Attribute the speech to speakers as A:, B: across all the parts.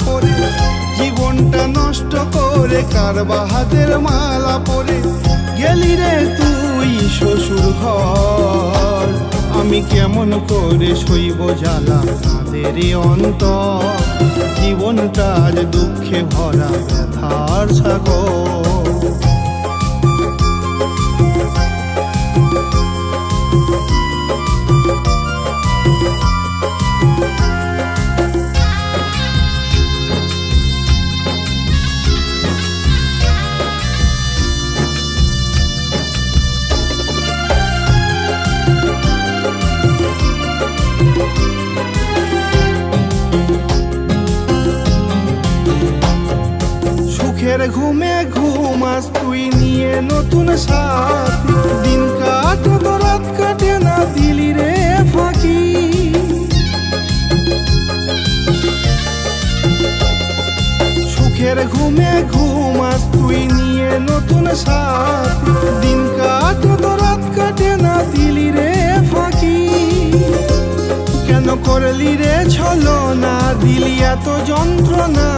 A: পরে, জীবনটা নষ্ট করে কার বাহাতের মালা পরে গেলি রে তুই শ্বশুর ঘর। আমি কেমন করে সইব জ্বালা তাদের অন্তর, জীবনটা আজ দুঃখে ভরা ব্যথার সাগর। সুখের ঘুমে ঘুমাস তুই নিয়ে নতুন সাথী, দিন কাটে রাত কাটে না দিলি রে ফাঁকি। সুখের ঘুমে ঘুমাস তুই নিয়ে নতুন সাথী, দিন কাটে রাত কাটে না দিলি রে ফাঁকি। কেন করলি রে ছলনা, দিলি এত যন্ত্রণা,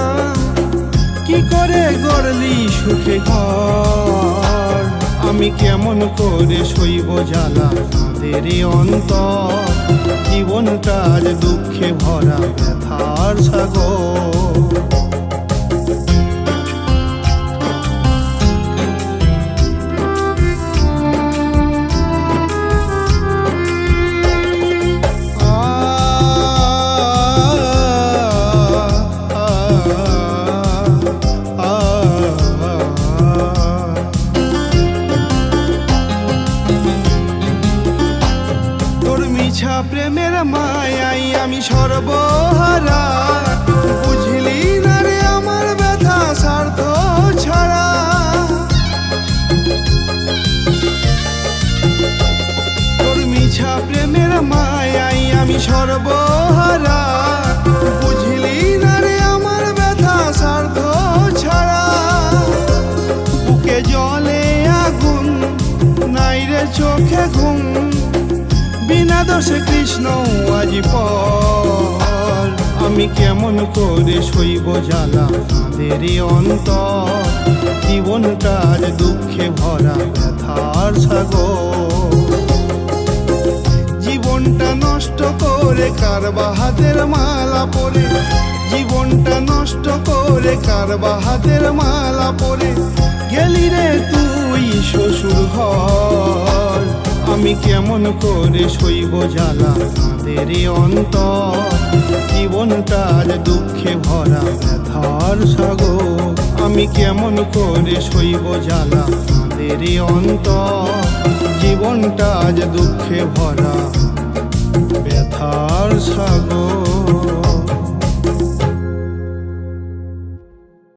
A: কি করে গড়লি সুখে ঘর। আমি কেমন করে সইব জ্বালা তাদের অন্তর, জীবনটা আজ দুঃখে ভরা ব্যথার সাগর। প্রেমের মায়াই আমি সর্বহারা, বুঝলি না রে আমার ব্যথা স্বার্থ ছাড়া। তোর মিছা প্রেমের মায়াই আমি সর্বহারা, বুঝলি না রে আমার ব্যথা স্বার্থ ছাড়া। বুকে জলে আগুন নাই রে চোখে ঘুম, বিনা দোষে কৃষ্ণ আজি পর। আমি কেমন করে সইব জ্বালা তাদের অন্তর, জীবনটা আজ দুঃখে ভরা ব্যথার সাগর। জীবনটা নষ্ট করে কার বাহাতের মালা পরে, জীবনটা নষ্ট করে কার বাহাতের মালা পরে গেলি রে তুই শ্বশুর ঘর। আমি কেমন করে সইব জ্বালা তাদের অন্তর, জীবনটা আজ দুঃখে ভরা ব্যথার সাগর। আমি কেমন করে সইব জ্বালা তাদের অন্তর, জীবনটা আজ দুঃখে ভরা ব্যথার সাগর।